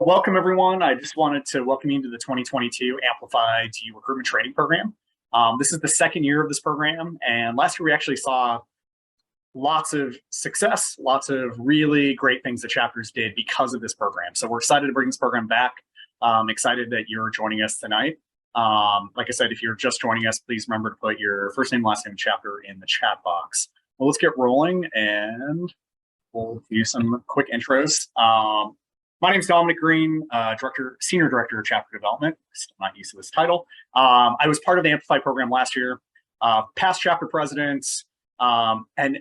Welcome, everyone. I just wanted to welcome you to the 2022 Amplify DU Recruitment Training Program. This is the second year of this program, and last year we actually saw lots of success, lots of really great things that chapters did because of this program. So we're excited to bring this program back. Excited that you're joining us tonight. Like I said, if you're just joining us, please remember to put your first name, last name, chapter in the chat box. Well, let's get rolling, and we'll do some quick intros. My name is Dominic Green, Senior Director of Chapter Development. Still not used to this title. I was part of the Amplify program last year, past chapter president, and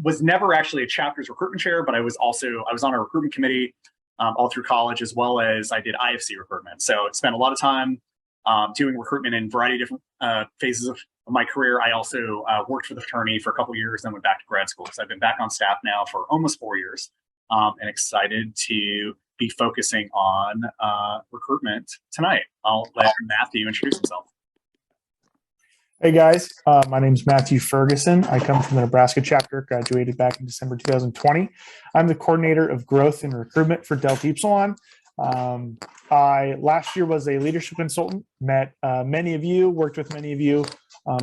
was never actually a chapter's recruitment chair, but I was on a recruitment committee all through college, as well as I did IFC recruitment. So I spent a lot of time doing recruitment in a variety of different phases of my career. I also worked for the fraternity for a couple of years, then went back to grad school. So I've been back on staff now for almost 4 years, and excited to be focusing on recruitment tonight. I'll let Matthew introduce himself. Hey guys, my name is Matthew Ferguson. I come from the Nebraska chapter, graduated back in December 2020. I'm the coordinator of growth and recruitment for Delta Upsilon. I last year was a leadership consultant, met many of you, worked with many of you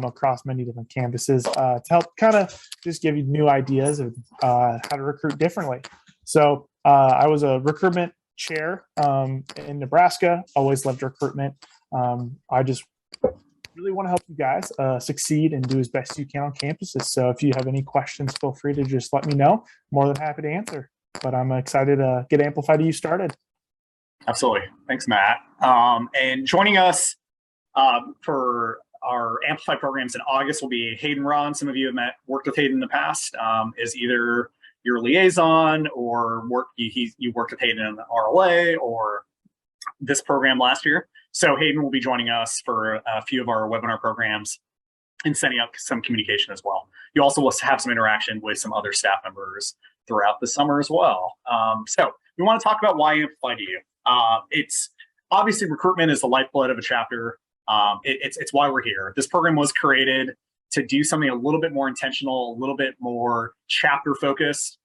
across many different campuses to help kind of just give you new ideas of how to recruit differently. So I was a recruitment chair in Nebraska, always loved recruitment. I just really want to help you guys succeed and do as best you can on campuses. So if you have any questions, feel free to just let me know. More than happy to answer. But I'm excited to get Amplify DU started. Absolutely. Thanks, Matt. And joining us for our Amplify programs in August will be Hayden Ron. Some of you have worked with Hayden in the past, is either your liaison or you worked with Hayden in the RLA or this program last year. So Hayden will be joining us for a few of our webinar programs and sending out some communication as well. You also will have some interaction with some other staff members throughout the summer as well. So we want to talk about why Amplify DU. It's obviously recruitment is the lifeblood of a chapter. It's why we're here. This program was created to do something a little bit more intentional, a little bit more chapter focused,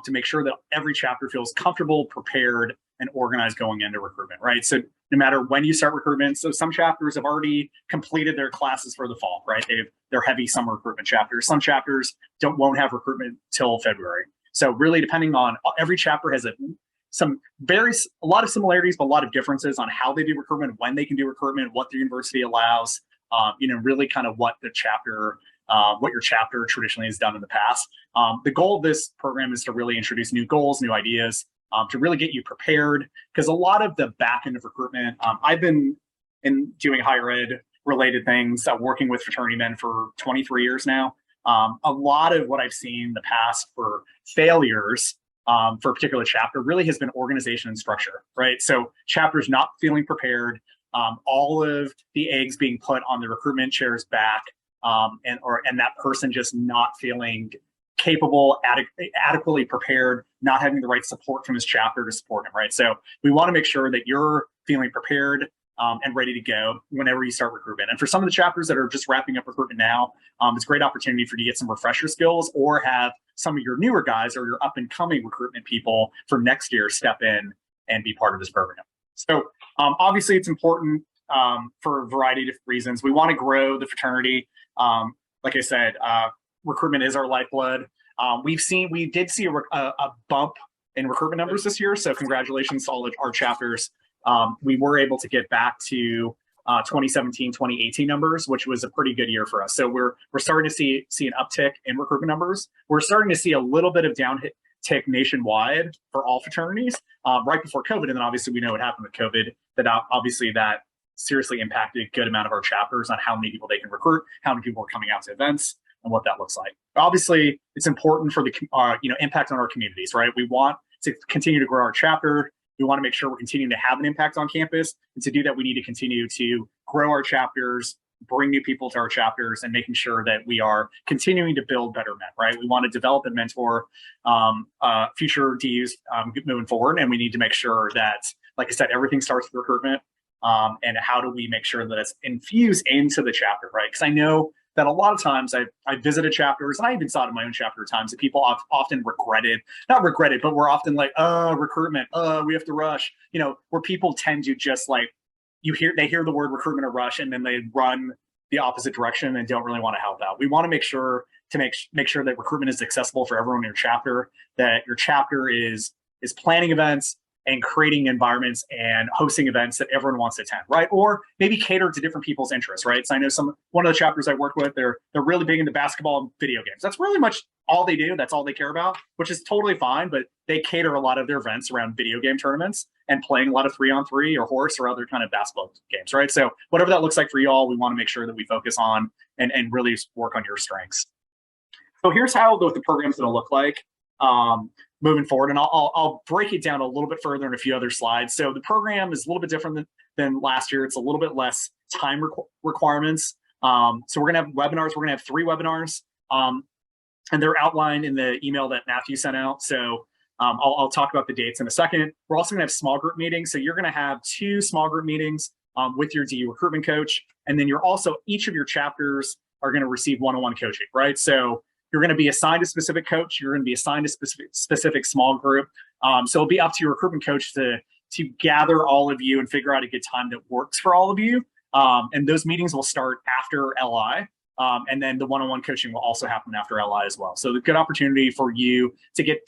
to make sure that every chapter feels comfortable, prepared, and organized going into recruitment, right? So no matter when you start recruitment, so some chapters have already completed their classes for the fall, right? They're heavy summer recruitment chapters. Some chapters won't have recruitment till February. So really depending on, every chapter has a lot of similarities, but a lot of differences on how they do recruitment, when they can do recruitment, what the university allows, really kind of what your chapter traditionally has done in the past. The goal of this program is to really introduce new goals, new ideas, to really get you prepared. Because a lot of the back end of recruitment, I've been doing higher ed related things, working with fraternity men for 23 years now. A lot of what I've seen in the past for failures for a particular chapter really has been organization and structure, right? So chapters not feeling prepared, all of the eggs being put on the recruitment chair's back, and that person just not feeling capable, adequately prepared, not having the right support from his chapter to support him, right? So we want to make sure that you're feeling prepared and ready to go whenever you start recruitment. And for some of the chapters that are just wrapping up recruitment now, it's a great opportunity for you to get some refresher skills or have some of your newer guys or your up and coming recruitment people for next year step in and be part of this program. So obviously it's important for a variety of different reasons. We want to grow the fraternity. Like I said, recruitment is our lifeblood. We did see a bump in recruitment numbers this year. So congratulations to all of our chapters. We were able to get back to 2017, 2018 numbers, which was a pretty good year for us. So we're starting to see an uptick in recruitment numbers. We're starting to see a little bit of downtick nationwide for all fraternities right before COVID. And then obviously we know what happened with COVID, that seriously impacted a good amount of our chapters on how many people they can recruit, how many people are coming out to events, and what that looks like. Obviously, it's important for the impact on our communities, right? We want to continue to grow our chapter. We want to make sure we're continuing to have an impact on campus. And to do that, we need to continue to grow our chapters, bring new people to our chapters, and making sure that we are continuing to build better men, right? We want to develop and mentor future DUs moving forward. And we need to make sure that, like I said, everything starts with recruitment. And how do we make sure that it's infused into the chapter, right? Because I know that a lot of times I visited chapters, and I even saw it in my own chapter at times, that people often not regretted, but we're often like, recruitment, we have to rush, where people tend to just like, they hear the word recruitment or rush, and then they run the opposite direction and don't really want to help out. We want to make sure that recruitment is accessible for everyone in your chapter, that your chapter is planning events and creating environments and hosting events that everyone wants to attend, right? Or maybe cater to different people's interests, right? So I know one of the chapters I work with, they're really big into basketball and video games. That's really much all they do. That's all they care about, which is totally fine, but they cater a lot of their events around video game tournaments and playing a lot of 3-on-3 or horse or other kind of basketball games, right? So whatever that looks like for you all, we want to make sure that we focus on and really work on your strengths. So here's how the program's going to look like moving forward, and I'll break it down a little bit further in a few other slides. So the program is a little bit different than last year. It's a little bit less time requirements. So we're going to have webinars. We're going to have 3 webinars, and they're outlined in the email that Matthew sent out. So I'll talk about the dates in a second. We're also going to have small group meetings. So you're going to have 2 small group meetings with your DU recruitment coach, and then each of your chapters are going to receive one-on-one coaching, right? So you're going to be assigned a specific coach. You're going to be assigned a specific small group. So it'll be up to your recruitment coach to gather all of you and figure out a good time that works for all of you. And those meetings will start after LI. And then the one-on-one coaching will also happen after LI as well. So the good opportunity for you to get,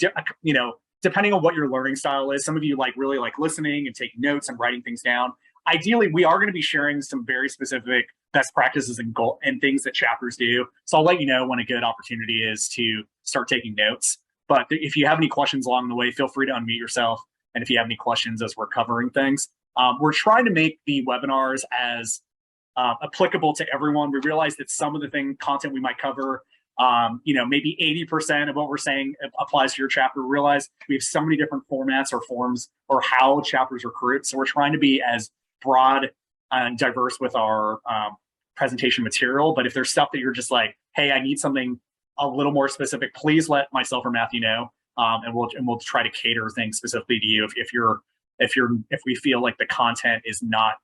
depending on what your learning style is, some of you really like listening and taking notes and writing things down. Ideally, we are going to be sharing some very specific best practices and things that chapters do. So I'll let you know when a good opportunity is to start taking notes. But if you have any questions along the way, feel free to unmute yourself. And if you have any questions as we're covering things, we're trying to make the webinars as applicable to everyone. We realize that some of the content we might cover, maybe 80% of what we're saying applies to your chapter. We realize we have so many different formats or forms or how chapters recruit. So we're trying to be as broad and diverse with our presentation material. But if there's stuff that you're just like, hey, I need something a little more specific, please let myself or Matthew know, and we'll try to cater things specifically to you if we feel like the content is not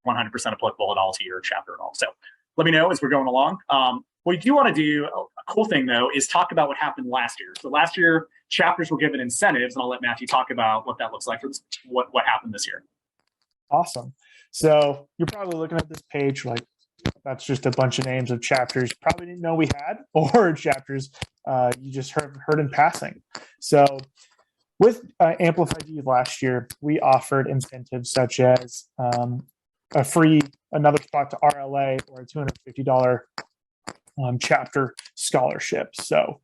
100% applicable at all to your chapter at all. So let me know as we're going along. What we do want to do, a cool thing though, is talk about what happened last year. So last year, chapters were given incentives, and I'll let Matthew talk about what that looks like, what happened this year. Awesome. So you're probably looking at this page like, that's just a bunch of names of chapters probably didn't know we had, or chapters you just heard in passing. So with Amplify DU last year, we offered incentives such as another spot to RLA or a $250 chapter scholarship. So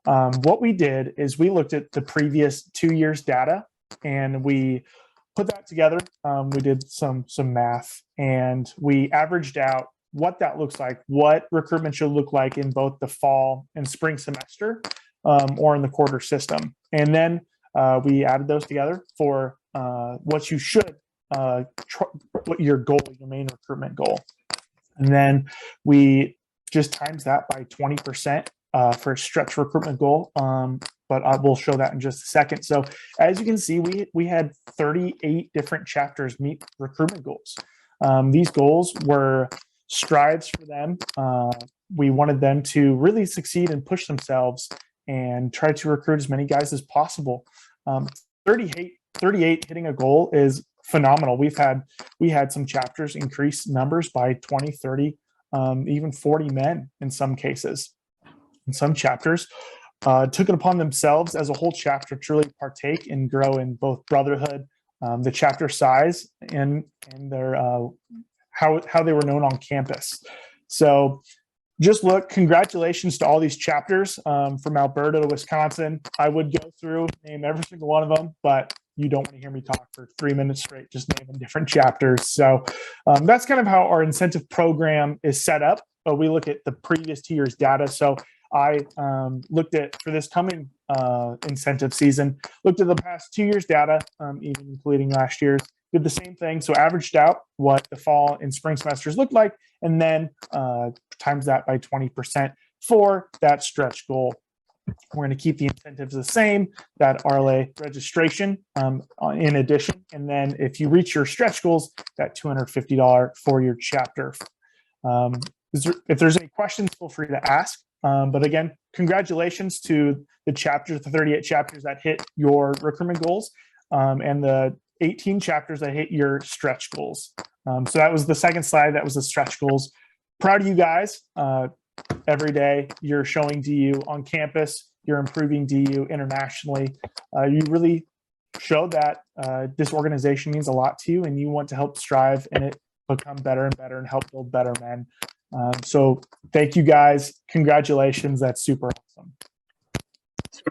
what we did is we looked at the previous 2 years data, and we put that together. We did some math, and we averaged out what that looks like, what recruitment should look like in both the fall and spring semester, or in the quarter system. And then we added those together for what you should, what your goal, your main recruitment goal. And then we just times that by 20% for a stretch recruitment goal. But we'll show that in just a second. So as you can see, we had 38 different chapters meet recruitment goals. These goals were strides for them. We wanted them to really succeed and push themselves and try to recruit as many guys as possible. 38 hitting a goal is phenomenal. We had some chapters increase numbers by 20, 30, even 40 men in some cases. In some chapters took it upon themselves as a whole chapter to really partake and grow in both brotherhood, the chapter size, and their how they were known on campus. So just congratulations to all these chapters from Alberta to Wisconsin. I would go through, name every single one of them, but you don't want to hear me talk for 3 minutes straight, just naming different chapters. So that's kind of how our incentive program is set up. We look at the previous 2 years data. So I looked at, for this coming incentive season, looked at the past 2 years data, even including last year's, did the same thing. So averaged out what the fall and spring semesters looked like, and then times that by 20% for that stretch goal. We're going to keep the incentives the same, that RLA registration in addition. And then if you reach your stretch goals, that $250 for your chapter. If there's any questions, feel free to ask. But again, congratulations to the chapters, the 38 chapters that hit your recruitment goals, and the 18 chapters that hit your stretch goals. So that was the second slide. That was the stretch goals. Proud of you guys. Every day you're showing DU on campus. You're improving DU internationally. You really showed that this organization means a lot to you, and you want to help strive and it become better and better and help build better men. So thank you guys. Congratulations. That's super awesome.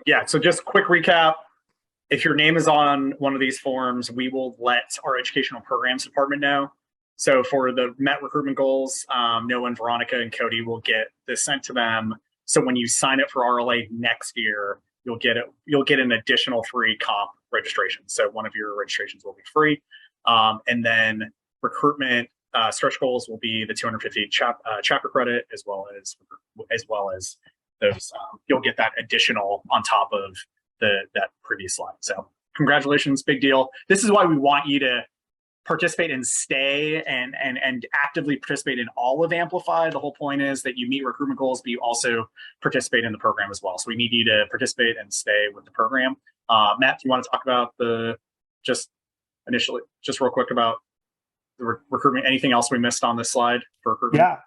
Yeah. So just quick recap. If your name is on one of these forms, we will let our educational programs department know. So for the Met recruitment goals, Noah and Veronica and Cody will get this sent to them. So when you sign up for RLA next year, you'll get an additional free comp registration. So one of your registrations will be free. And then recruitment stretch goals will be the 250 chapter credit, as well as those. You'll get that additional on top of that previous slide. So congratulations, big deal. This is why we want you to participate and stay and actively participate in all of Amplify. The whole point is that you meet recruitment goals, but you also participate in the program as well. So we need you to participate and stay with the program. Matt, do you want to talk about just real quick about the recruitment? Anything else we missed on this slide for recruitment?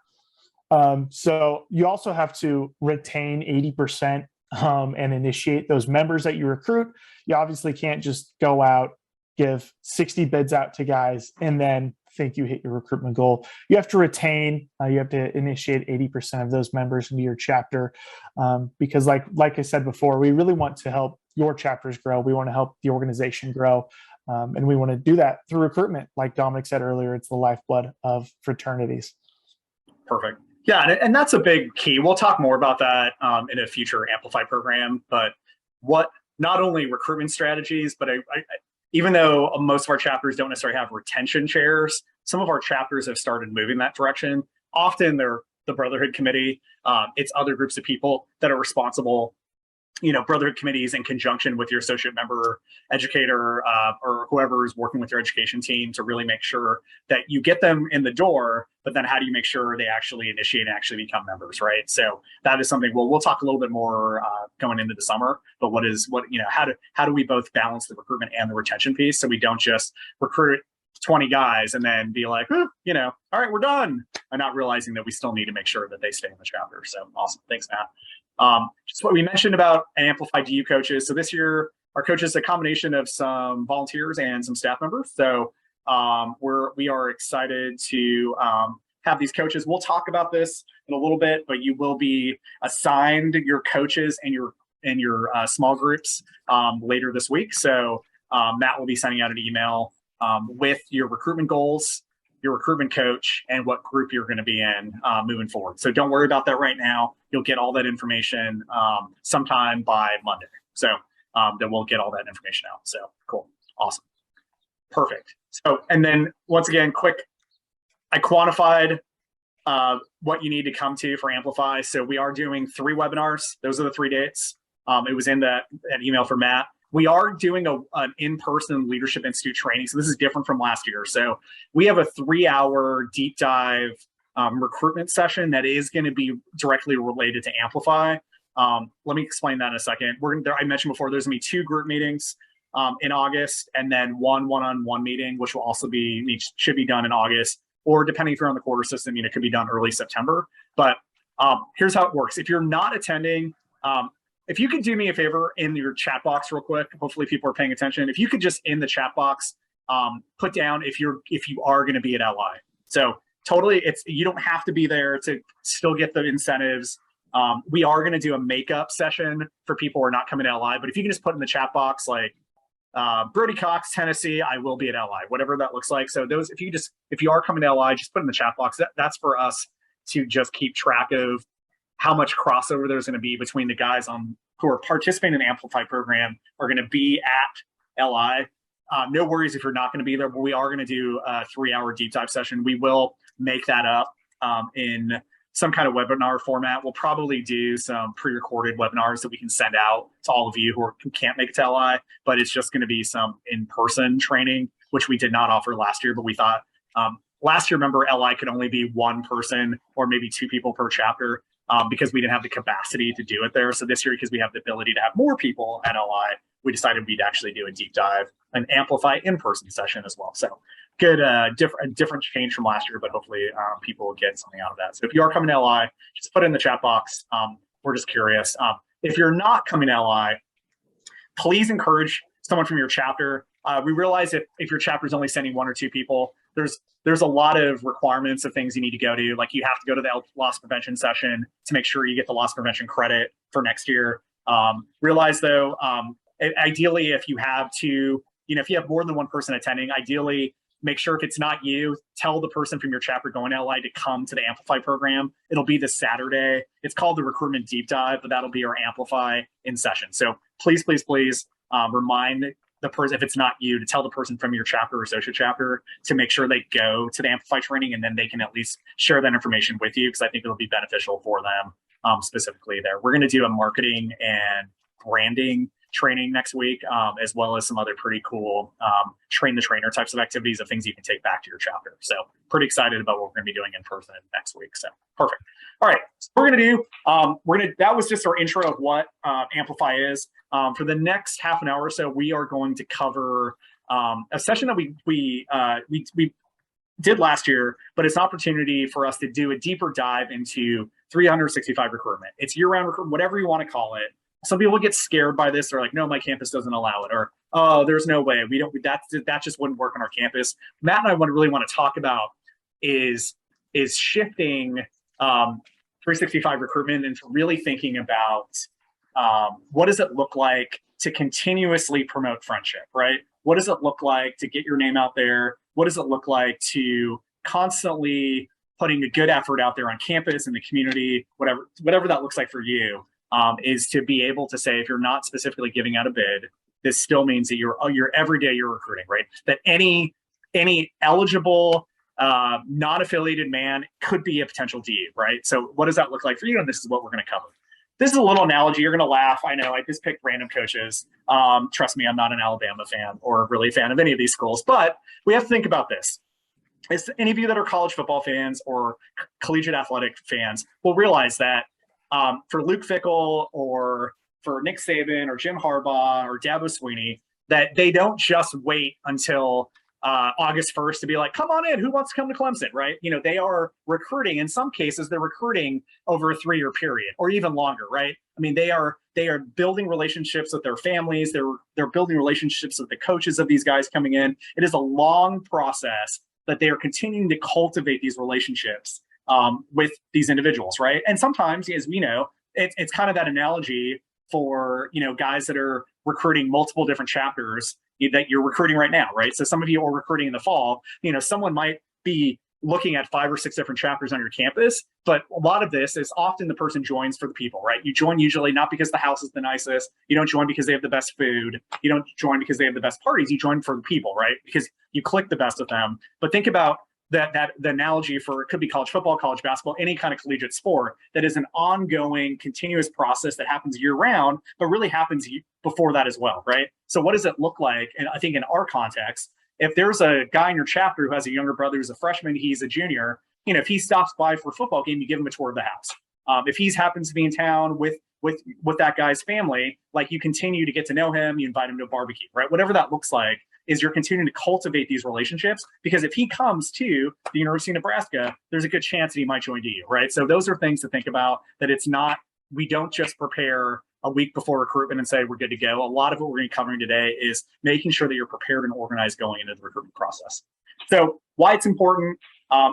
Yeah. So you also have to retain 80% and initiate those members that you recruit. You obviously can't just go out, give 60 bids out to guys, and then think you hit your recruitment goal. You have to retain, you have to initiate 80% of those members into your chapter. Because like I said before, we really want to help your chapters grow. We want to help the organization grow. And we want to do that through recruitment. Like Dominic said earlier, it's the lifeblood of fraternities. Perfect. Yeah, and that's a big key. We'll talk more about that in a future Amplify program. But not only recruitment strategies, but even though most of our chapters don't necessarily have retention chairs, some of our chapters have started moving that direction. Often they're the Brotherhood Committee. It's other groups of people that are responsible, Brotherhood committees in conjunction with your associate member educator or whoever is working with your education team to really make sure that you get them in the door, but then how do you make sure they actually initiate and actually become members, right? So that is something we'll talk a little bit more going into the summer, but how do we both balance the recruitment and the retention piece so we don't just recruit 20 guys and then be like, all right, we're done, and not realizing that we still need to make sure that they stay in the chapter. So awesome. Thanks, Matt. Just what we mentioned about Amplify DU coaches. So this year, our coaches is a combination of some volunteers and some staff members. So we are excited to have these coaches. We'll talk about this in a little bit, but you will be assigned your coaches and your small groups later this week. So Matt will be sending out an email with your recruitment goals, your recruitment coach, and what group you're going to be in moving forward. So don't worry about that right now. You'll get all that information sometime by Monday. So then we'll get all that information out. So cool. Awesome. Perfect. So, and then once again, I quantified what you need to come to for Amplify. So we are doing 3 webinars. Those are the 3 dates. It was in that email for Matt. We are doing an in-person Leadership Institute training. So this is different from last year. So we have a 3-hour deep dive recruitment session that is going to be directly related to Amplify. Let me explain that in a second. I mentioned before, there's going to be 2 group meetings in August, and then one one-on-one meeting, which will also should be done in August, or depending if you're on the quarter system, it could be done early September. But here's how it works. If you're not attending, if you could do me a favor in your chat box real quick, hopefully people are paying attention. If you could just in the chat box put down if you are going to be at LI. So totally, you don't have to be there to still get the incentives. We are going to do a makeup session for people who are not coming to LI. But if you can just put in the chat box like Brody Cox, Tennessee, I will be at LI, whatever that looks like. So those, if you are coming to LI, just put in the chat box. That's for us to just keep track of how much crossover there's going to be between the guys who are participating in the Amplify program are going to be at LI. No worries if you're not going to be there, but we are going to do a 3-hour deep dive session. We will make that up in some kind of webinar format. We'll probably do some pre-recorded webinars that we can send out to all of you who can't make it to LI, but it's just going to be some in-person training, which we did not offer last year, but we thought last year, remember, LI could only be one person or maybe two people per chapter because we didn't have the capacity to do it there. So this year, because we have the ability to have more people at LI, we decided we'd actually do a deep dive and Amplify in-person session as well. So good, different change from last year, but hopefully people will get something out of that. So if you are coming to LI, just put it in the chat box. We're just curious. If you're not coming to LI, please encourage someone from your chapter. We realize if your chapter is only sending one or two people, there's a lot of requirements of things you need to go to. Like you have to go to the loss prevention session to make sure you get the loss prevention credit for next year. Realize though, ideally, if you have if you have more than one person attending, ideally make sure if it's not you, tell the person from your chapter going to LI to come to the Amplify program. It'll be this Saturday. It's called the Recruitment Deep Dive, but that'll be our Amplify in session. So please, please, please remind the person, if it's not you, to tell the person from your chapter or associate chapter to make sure they go to the Amplify training, and then they can at least share that information with you, because I think it'll be beneficial for them specifically there. We're going to do a marketing and branding training next week, as well as some other pretty cool train the trainer types of activities of things you can take back to your chapter. So pretty excited about what we're going to be doing in person next week. So perfect. All right, so we're going to do, that was just our intro of what Amplify is. For the next half an hour or so, we are going to cover a session that we did last year, but it's an opportunity for us to do a deeper dive into 365 recruitment. It's year-round recruitment, whatever you want to call it. Some people get scared by this. They're like, no, my campus doesn't allow it. Or, oh, there's no way. That just wouldn't work on our campus. Matt and I really want to talk about is shifting 365 recruitment into really thinking about what does it look like to continuously promote friendship, right? What does it look like to get your name out there? What does it look like to constantly putting a good effort out there on campus, in the community, whatever that looks like for you? Is to be able to say, if you're not specifically giving out a bid, this still means that you're every day you're recruiting, right? That any eligible non-affiliated man could be a potential DU, right? So what does that look like for you? And this is what we're going to cover. This is a little analogy. You're going to laugh. I know I just picked random coaches. Trust me, I'm not an Alabama fan or really a fan of any of these schools, but we have to think about this. As any of you that are college football fans or collegiate athletic fans will realize that for Luke Fickell or for Nick Saban or Jim Harbaugh or Dabo Swinney, that they don't just wait until August 1st to be like, come on in, who wants to come to Clemson, right? They are recruiting. In some cases, they're recruiting over a 3-year period or even longer, right? I mean, they are building relationships with their families. They're building relationships with the coaches of these guys coming in. It is a long process that they are continuing to cultivate these relationships with these individuals, right? And sometimes, as we know, it's kind of that analogy for guys that are recruiting multiple different chapters that you're recruiting right now, right? So some of you are recruiting in the fall. Someone might be looking at 5 or 6 different chapters on your campus, but a lot of this is often the person joins for the people, right? You join usually not because the house is the nicest. You don't join because they have the best food. You don't join because they have the best parties. You join for the people, right? Because you click the best with them. But think about the analogy for, it could be college football, college basketball, any kind of collegiate sport that is an ongoing, continuous process that happens year round, but really happens before that as well, right? So what does it look like? And I think in our context, if there's a guy in your chapter who has a younger brother who's a freshman, he's a junior, if he stops by for a football game, you give him a tour of the house. If he happens to be in town with that guy's family, like you continue to get to know him, you invite him to a barbecue, right? Whatever that looks like, is you're continuing to cultivate these relationships, because if he comes to the University of Nebraska, there's a good chance that he might join DU, right? So those are things to think about, that it's not, we don't just prepare a week before recruitment and say we're good to go. A lot of what we're going to be covering today is making sure that you're prepared and organized going into the recruitment process. So why it's important,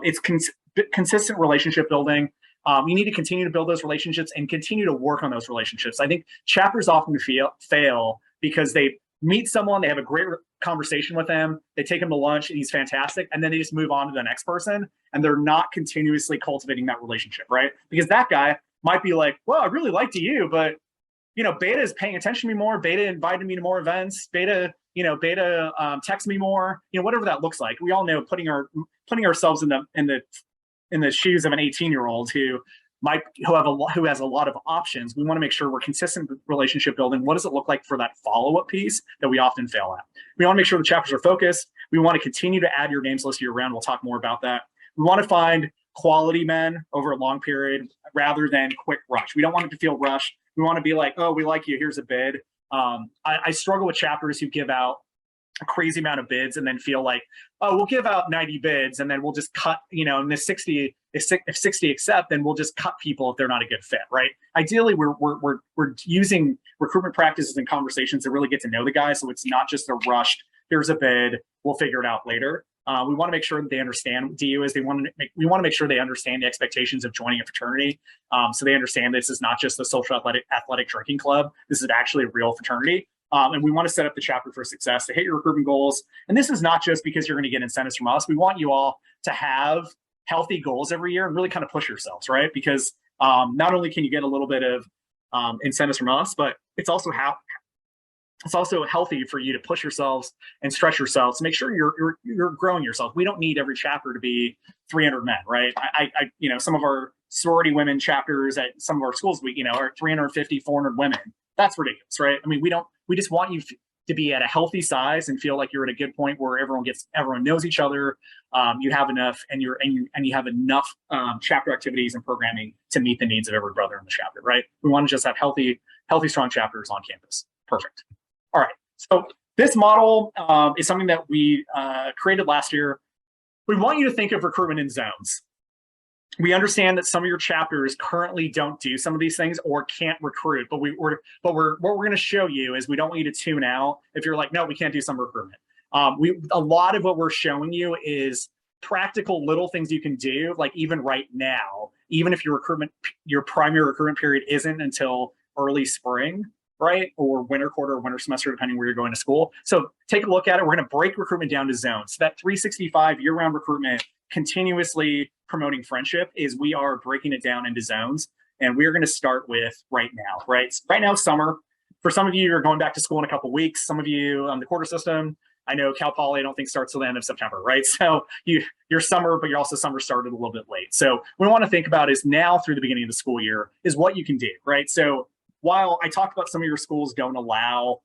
it's consistent relationship building. You need to continue to build those relationships and continue to work on those relationships. I think chapters often fail because they meet someone, they have a great conversation with them, they take him to lunch and he's fantastic, and then they just move on to the next person, and they're not continuously cultivating that relationship, right? Because that guy might be like, well, I really liked you, but Beta is paying attention to me more, Beta invited me to more events, Beta text me more, whatever that looks like. We all know putting ourselves in the shoes of an 18-year-old who who has a lot of options. We want to make sure we're consistent with relationship building. What does it look like for that follow-up piece that we often fail at? We want to make sure the chapters are focused. We want to continue to add your names list year round. We'll talk more about that. We want to find quality men over a long period rather than quick rush. We don't want it to feel rushed. We want to be like, oh, we like you, here's a bid. I struggle with chapters who give out a crazy amount of bids and then feel like, oh, we'll give out 90 bids and then we'll just cut, and the 60, if 60 accept, then we'll just cut people if they're not a good fit, right? Ideally, we're using recruitment practices and conversations to really get to know the guy, so it's not just a rushed, here's a bid, we'll figure it out later. We want to make sure that they understand what DU is. We want to make sure they understand the expectations of joining a fraternity, so they understand this is not just a social athletic drinking club. This is actually a real fraternity. And we want to set up the chapter for success to hit your recruitment goals. And this is not just because you're going to get incentives from us. We want you all to have healthy goals every year and really kind of push yourselves, right? Because not only can you get a little bit of incentives from us, but it's also healthy for you to push yourselves and stretch yourselves to make sure you're growing yourself. We don't need every chapter to be 300 men, right? Some of our sorority women chapters at some of our schools, are 350, 400 women. That's ridiculous, right? I mean, we just want you to be at a healthy size and feel like you're at a good point where everyone knows each other. You have enough, and you have enough chapter activities and programming to meet the needs of every brother in the chapter, right? We want to just have healthy, strong chapters on campus. Perfect. All right. So this model is something that we created last year. We want you to think of recruitment in zones. We understand that some of your chapters currently don't do some of these things or can't recruit, but what we're going to show you is we don't want you to tune out if you're like, no, we can't do some recruitment. A lot of what we're showing you is practical little things you can do, like even right now, even if your primary recruitment period isn't until early spring, right? Or winter quarter or winter semester, depending where you're going to school. So take a look at it. We're going to break recruitment down to zones. So that 365 year-round recruitment, continuously promoting friendship, is we are breaking it down into zones. And we're going to start with right now, right? Right now, summer. For some of you, you're going back to school in a couple of weeks. Some of you on the quarter system, I know Cal Poly, I don't think starts till the end of September, right? So you're summer, but you're also summer started a little bit late. So what we want to think about is now through the beginning of the school year is what you can do, right? So while I talked about some of your schools don't allow,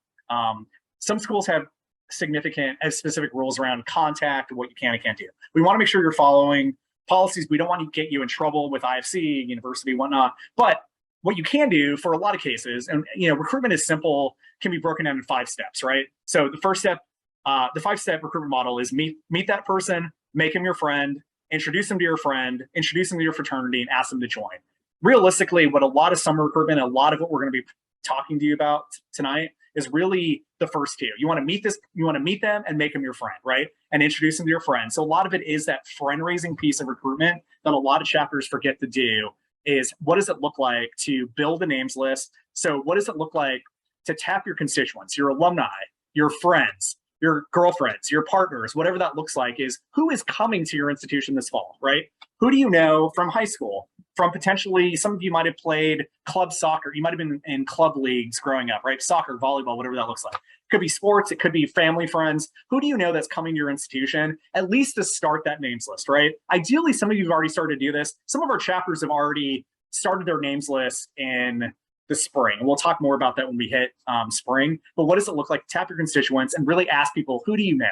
some schools have specific rules around contact and what you can and can't do. We want to make sure you're following policies. We don't want to get you in trouble with IFC, university, whatnot. But what you can do for a lot of cases, and recruitment is simple, can be broken down in 5 steps, right? So the first step, the 5-step recruitment model is meet that person, make him your friend, introduce him to your friend, introduce him to your fraternity, and ask them to join. Realistically, what a lot of summer recruitment, a lot of what we're going to be talking to you about tonight is really the first 2. You want to meet them and make them your friend, right? And introduce them to your friend. So a lot of it is that friend-raising piece of recruitment that a lot of chapters forget to do is what does it look like to build a names list? So what does it look like to tap your constituents, your alumni, your friends, your girlfriends, your partners, whatever that looks like, is who is coming to your institution this fall, right? Who do you know from high school? From potentially, some of you might have played club soccer. You might have been in club leagues growing up, right? Soccer, volleyball, whatever that looks like. It could be sports. It could be family, friends. Who do you know that's coming to your institution? At least to start that names list, right? Ideally, some of you have already started to do this. Some of our chapters have already started their names list in the spring. And we'll talk more about that when we hit spring. But what does it look like to tap your constituents and really ask people, who do you know?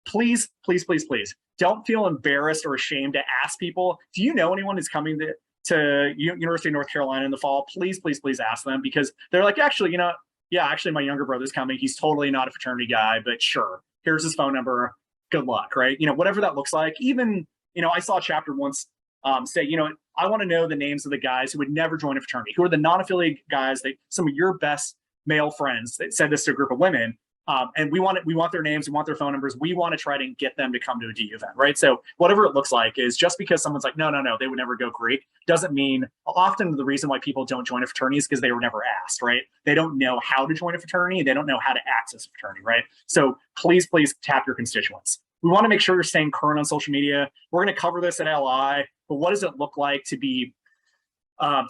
Please, please, please, please. Don't feel embarrassed or ashamed to ask people, do you know anyone who's coming to University of North Carolina in the fall? Please, please, please ask them, because they're like, actually, my younger brother's coming. He's totally not a fraternity guy, but sure, here's his phone number. Good luck, right? Whatever that looks like. Even, I saw a chapter once say, I want to know the names of the guys who would never join a fraternity, who are the non-affiliated guys, some of your best male friends that said this to a group of women. And we want their names, we want their phone numbers. We want to try to get them to come to a DU event, right? So whatever it looks like is just because someone's like, no, they would never go Greek, doesn't mean. Often the reason why people don't join a fraternity is because they were never asked, right? They don't know how to join a fraternity. They don't know how to access a fraternity, right? So please, please tap your constituents. We want to make sure you're staying current on social media. We're going to cover this at LI, but what does it look like to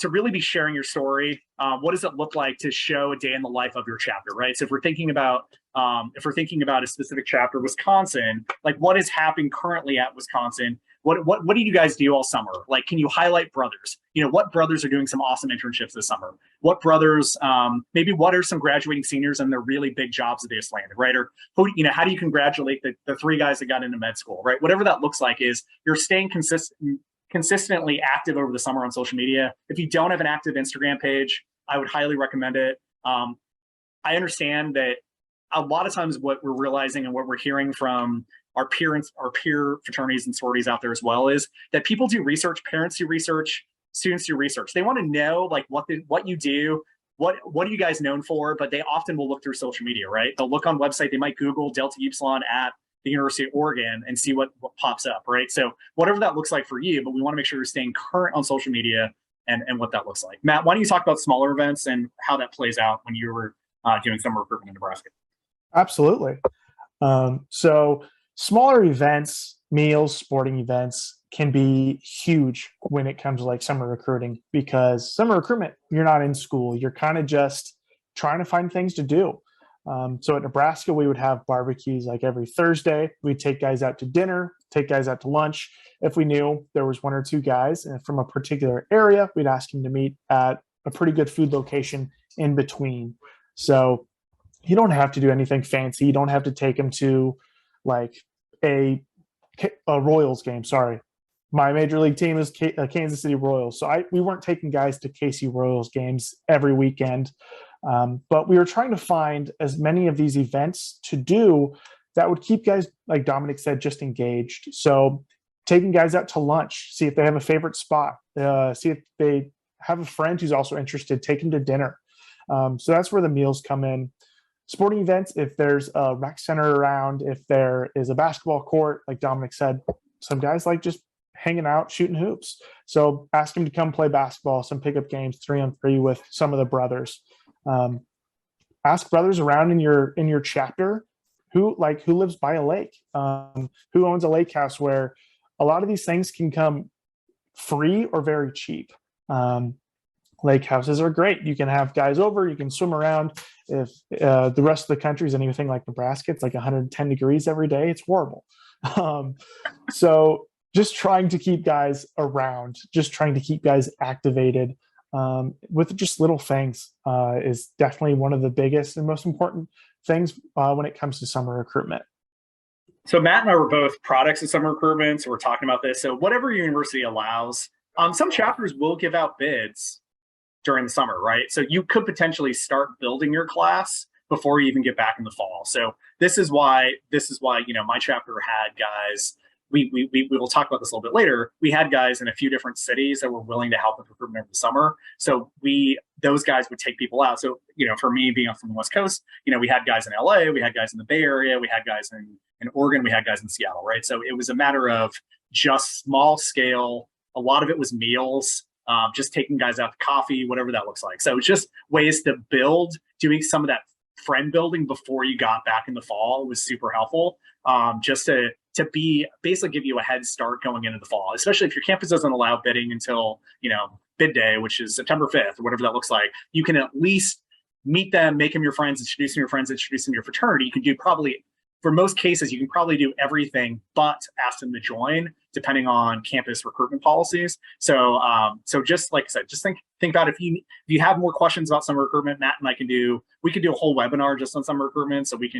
really be sharing your story? What does it look like to show a day in the life of your chapter, right? So if we're thinking about a specific chapter, Wisconsin, like what is happening currently at Wisconsin? what do you guys do all summer? Like, can you highlight brothers? You know, what brothers are doing some awesome internships this summer? What brothers, maybe what are some graduating seniors and their really big jobs that they just landed, right? Or who, you know, how do you congratulate the 3 guys that got into med school, right? Whatever that looks like is you're staying consistently active over the summer on social media. If you don't have an active Instagram page, I would highly recommend it. I understand that a lot of times what we're realizing and what we're hearing from our peer fraternities and sororities out there as well is that people do research, parents do research, students do research. They want to know like what you do, what are you guys known for, but they often will look through social media, right? They'll look on website, they might Google Delta Upsilon at the University of Oregon and see what pops up, right? So whatever that looks like for you, but we want to make sure you're staying current on social media and what that looks like. Matt, why don't you talk about smaller events and how that plays out when you were doing summer recruitment in Nebraska? Absolutely. So smaller events, meals, sporting events can be huge when it comes to like summer recruiting, because summer recruitment, you're not in school. You're kind of just trying to find things to do. So at Nebraska, we would have barbecues like every Thursday. We'd take guys out to dinner, take guys out to lunch. If we knew there was 1 or 2 guys from a particular area, we'd ask them to meet at a pretty good food location in between. So you don't have to do anything fancy. You don't have to take them to like a Royals game. Sorry. My major league team is Kansas City Royals. So we weren't taking guys to KC Royals games every weekend. But we were trying to find as many of these events to do that would keep guys, like Dominic said, just engaged. So taking guys out to lunch, see if they have a favorite spot, see if they have a friend who's also interested, take them to dinner. So that's where the meals come in. Sporting events, if there's a rec center around, if there is a basketball court, like Dominic said, some guys like just hanging out, shooting hoops. So ask them to come play basketball, some pickup games, 3-on-3 with some of the brothers. Ask brothers around in your chapter who lives by a lake, who owns a lake house, where a lot of these things can come free or very cheap. Lake houses are great. You can have guys over, you can swim around. If the rest of the country is anything like Nebraska, it's like 110 degrees every day. It's horrible. So just trying to keep guys around, just trying to keep guys activated with just little things is definitely one of the biggest and most important things when it comes to summer recruitment. So Matt and I were both products of summer recruitment, so we're talking about this. So whatever your university allows, some chapters will give out bids during the summer, right? So you could potentially start building your class before you even get back in the fall. So this is why, you know, my chapter had guys, we will talk about this a little bit later. We had guys in a few different cities that were willing to help with recruitment over the summer. So those guys would take people out. So, you know, for me being from the West Coast, you know, we had guys in LA, we had guys in the Bay Area, we had guys in Oregon, we had guys in Seattle, right? So it was a matter of just small scale. A lot of it was meals. Just taking guys out to coffee, whatever that looks like. So it's just ways to build, doing some of that friend building before you got back in the fall was super helpful. Just to basically give you a head start going into the fall, especially if your campus doesn't allow bidding until, you know, bid day, which is September 5th or whatever that looks like. You can at least meet them, make them your friends, introduce them to your friends, introduce them to your fraternity. You can do probably, for most cases, you can probably do everything but ask them to join, depending on campus recruitment policies. So, just like I said, just think about if you have more questions about summer recruitment, Matt and I we could do a whole webinar just on summer recruitment. So we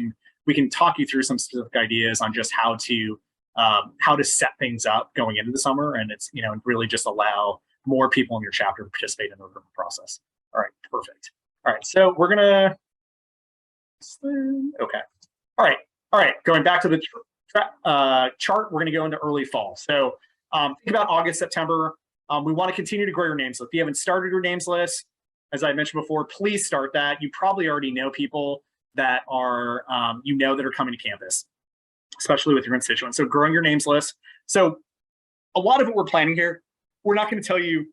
can talk you through some specific ideas on just how to set things up going into the summer, and it's, you know, really just allow more people in your chapter to participate in the recruitment process. All right, perfect. All right, so we're gonna okay. All right, going back to the chart, we're going to go into early fall. So think about August, September. We want to continue to grow your names list. If you haven't started your names list, as I mentioned before, please start that. You probably already know people that are, that are coming to campus, especially with your constituents. So growing your names list. So a lot of what we're planning here, we're not going to tell you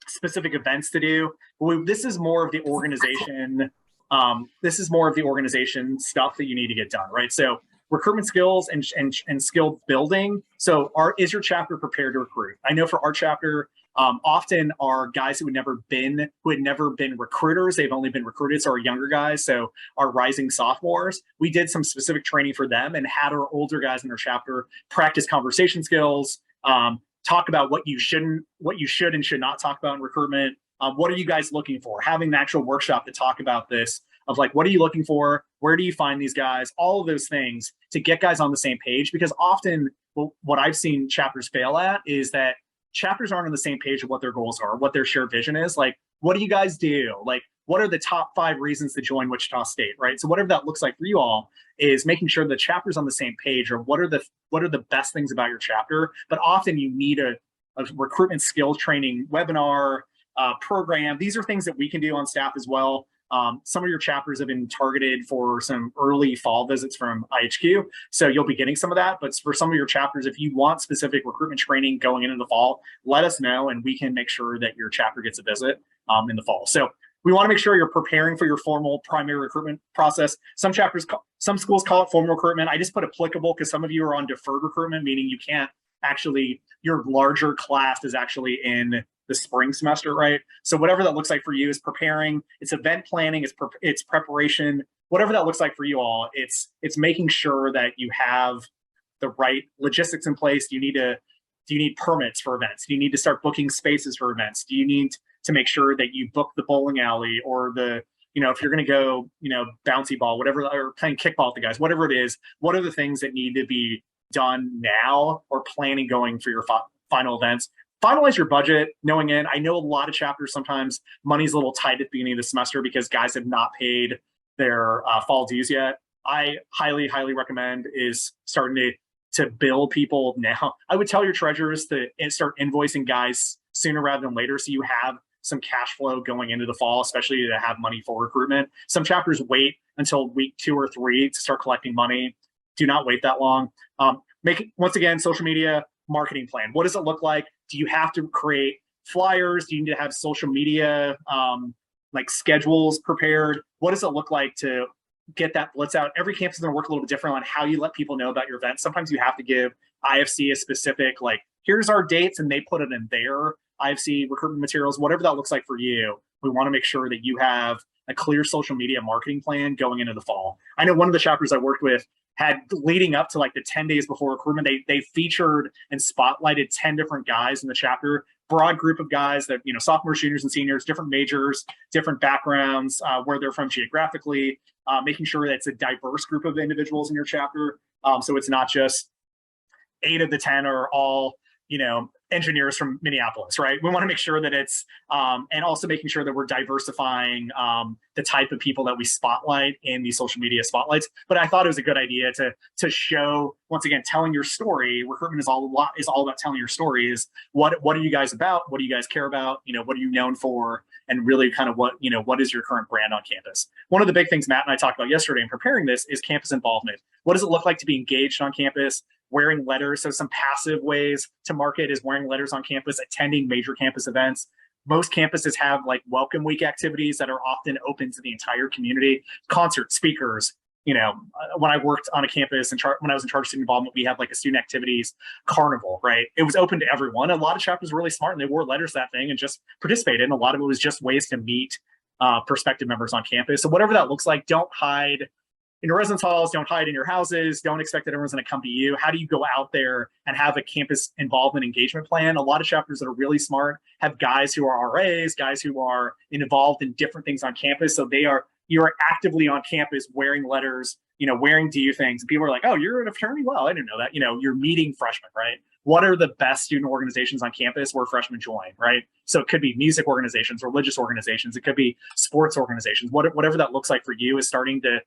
specific events to do. But this is more of the organization. This is more of the organization stuff that you need to get done, right? So recruitment skills and skill building. So is your chapter prepared to recruit? I know for our chapter, often are guys who had never been recruiters. They've only been recruited. So our younger guys, so our rising sophomores, we did some specific training for them and had our older guys in our chapter practice conversation skills, talk about what you should and should not talk about in recruitment. What are you guys looking for? Having an actual workshop to talk about this, of like, what are you looking for? Where do you find these guys? All of those things to get guys on the same page, because often what I've seen chapters fail at is that chapters aren't on the same page of what their goals are, what their shared vision is. Like, what do you guys do? Like, what are the top 5 reasons to join Wichita State, right? So whatever that looks like for you all is making sure the chapter's on the same page, or what are the best things about your chapter. But often you need a recruitment skills training webinar, program. These are things that we can do on staff as well. Some of your chapters have been targeted for some early fall visits from IHQ, so you'll be getting some of that. But for some of your chapters, if you want specific recruitment training going into the fall, let us know, and we can make sure that your chapter gets a visit in the fall. So we want to make sure you're preparing for your formal primary recruitment process. Some schools call it formal recruitment. I just put applicable because some of you are on deferred recruitment, meaning you can't actually, your larger class is actually in the spring semester, right? So whatever that looks like for you is preparing. It's event planning. It's preparation. Whatever that looks like for you all, it's making sure that you have the right logistics in place. Do you need permits for events? Do you need to start booking spaces for events? Do you need to make sure that you book the bowling alley, or if you're going to go, bouncy ball, whatever, or playing kickball with the guys, whatever it is, what are the things that need to be done now or planning going for your final events? Finalize your budget, knowing in. I know a lot of chapters, sometimes money's a little tight at the beginning of the semester because guys have not paid their fall dues yet. I highly, highly recommend is starting to bill people now. I would tell your treasurers to start invoicing guys sooner rather than later, so you have some cash flow going into the fall, especially to have money for recruitment. Some chapters wait until week 2 or 3 to start collecting money. Do not wait that long. Once again, social media marketing plan. What does it look like? Do you have to create flyers? Do you need to have social media like schedules prepared? What does it look like to get that blitz out? Every campus is going to work a little bit different on how you let people know about your event. Sometimes you have to give IFC a specific, like, here's our dates, and they put it in their IFC recruitment materials. Whatever that looks like for you, we want to make sure that you have a clear social media marketing plan going into the fall. I know one of the chapters I worked with had, leading up to like the 10 days before recruitment, they featured and spotlighted 10 different guys in the chapter, broad group of guys that, sophomores, juniors, and seniors, different majors, different backgrounds, where they're from geographically, making sure that it's a diverse group of individuals in your chapter. So it's not just 8 of the 10 are all, engineers from Minneapolis, right? We want to make sure that it's, and also making sure that we're diversifying the type of people that we spotlight in these social media spotlights. But I thought it was a good idea to show, once again, telling your story. Recruitment is all about telling your story. Is what are you guys about? What do you guys care about? What are you known for? And really kind of what is your current brand on campus? One of the big things Matt and I talked about yesterday in preparing this is campus involvement. What does it look like to be engaged on campus? Wearing letters. So some passive ways to market is wearing letters on campus, attending major campus events. Most campuses have like welcome week activities that are often open to the entire community. Concerts, speakers. When I worked on a campus and when I was in charge of student involvement, we had like a student activities carnival, right? It was open to everyone. A lot of chapters were really smart and they wore letters to that thing and just participated. And a lot of it was just ways to meet prospective members on campus. So whatever that looks like, don't hide in your residence halls, don't hide in your houses, don't expect that everyone's going to come to you. How do you go out there and have a campus involvement engagement plan? A lot of chapters that are really smart have guys who are RAs, guys who are involved in different things on campus. So you're actively on campus wearing letters, wearing DU things. And people are like, oh, you're an attorney? Well, I didn't know that. You're meeting freshmen, right? What are the best student organizations on campus where freshmen join, right? So it could be music organizations, religious organizations. It could be sports organizations. Whatever that looks like for you is starting to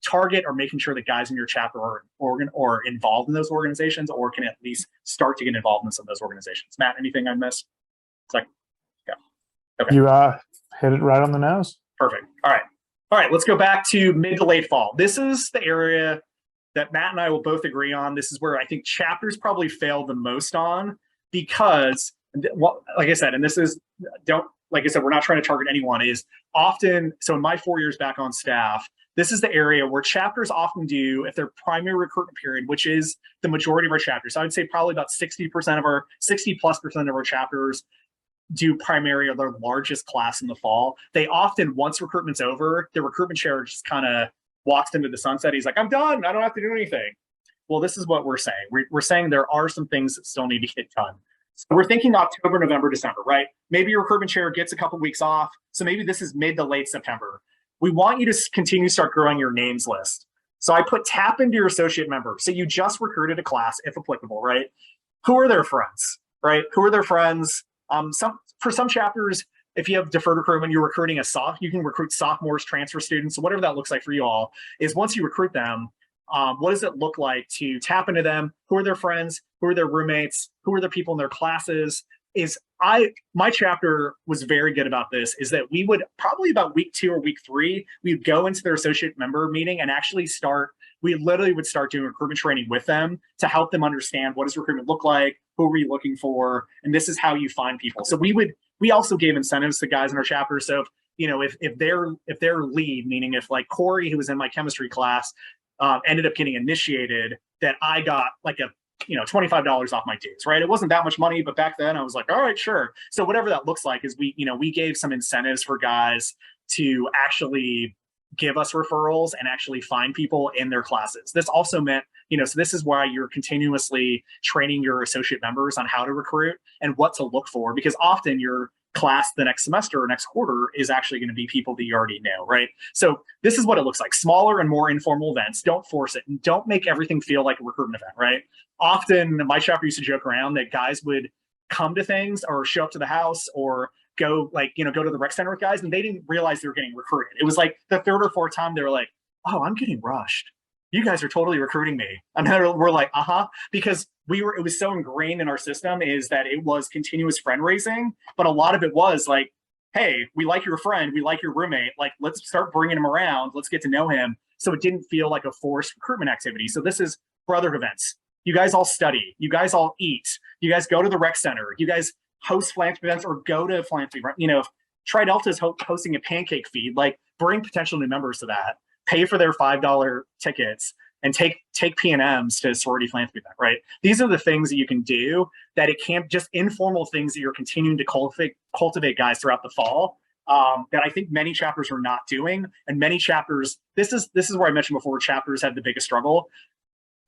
target or making sure that guys in your chapter are involved in those organizations, or can at least start to get involved in some of those organizations. Matt, anything I missed? It's like, yeah. Okay. You hit it right on the nose. Perfect. All right. Let's go back to mid to late fall. This is the area that Matt and I will both agree on. This is where I think chapters probably fail the most on, because, well, like I said, and this is, like I said, we're not trying to target anyone, is often, so in my 4 years back on staff, this is the area where chapters often do, if their primary recruitment period, which is the majority of our chapters, I would say probably about 60% of our 60+% of our chapters do primary or their largest class in the fall. They often, once recruitment's over, the recruitment chair just kind of walks into the sunset. He's like, I'm done. I don't have to do anything. Well, this is what we're saying. We're saying there are some things that still need to get done. So we're thinking October, November, December, right? Maybe your recruitment chair gets a couple weeks off. So maybe this is mid to late September. We want you to continue to start growing your names list. So I put tap into your associate member. So you just recruited a class, if applicable, right? Who are their friends, right? Who are their friends? For some chapters, if you have deferred recruitment, you're recruiting you can recruit sophomores, transfer students. So whatever that looks like for you all is once you recruit them, what does it look like to tap into them? Who are their friends? Who are their roommates? Who are the people in their classes? My chapter was very good about this, is that we would probably about week 2 or week 3, we'd go into their associate member meeting and actually we literally would start doing recruitment training with them to help them understand what does recruitment look like, who are we looking for, and this is how you find people. So we also gave incentives to guys in our chapter. So if their lead, meaning if like Corey, who was in my chemistry class, ended up getting initiated, that I got like a $25 off my dues, right? It wasn't that much money, but back then I was like, all right, sure. So whatever that looks like is we gave some incentives for guys to actually give us referrals and actually find people in their classes. This also meant, so this is why you're continuously training your associate members on how to recruit and what to look for, because often your class the next semester or next quarter is actually going to be people that you already know, right? So this is what it looks like. Smaller and more informal events. Don't force it, and don't make everything feel like a recruitment event, right? Often my chapter used to joke around that guys would come to things or show up to the house or go to the rec center with guys, and they didn't realize they were getting recruited. It was like the 3rd or 4th time they were like, oh, I'm getting rushed. You guys are totally recruiting me. And we're like, because it was so ingrained in our system is that it was continuous friend raising, but a lot of it was like, hey, we like your friend, we like your roommate, like let's start bringing him around, let's get to know him. So it didn't feel like a forced recruitment activity. So this is brotherhood events. You guys all study, you guys all eat, you guys go to the rec center, you guys host philanthropy events or go to philanthropy, if Tri Delta is hosting a pancake feed, like bring potential new members to that, pay for their $5 tickets, and take P&Ms to sorority philanthropy event, right? These are the things that you can do, that it can't just informal things that you're continuing to cultivate guys throughout the fall, that I think many chapters are not doing. And many chapters, this is where I mentioned before, chapters have the biggest struggle.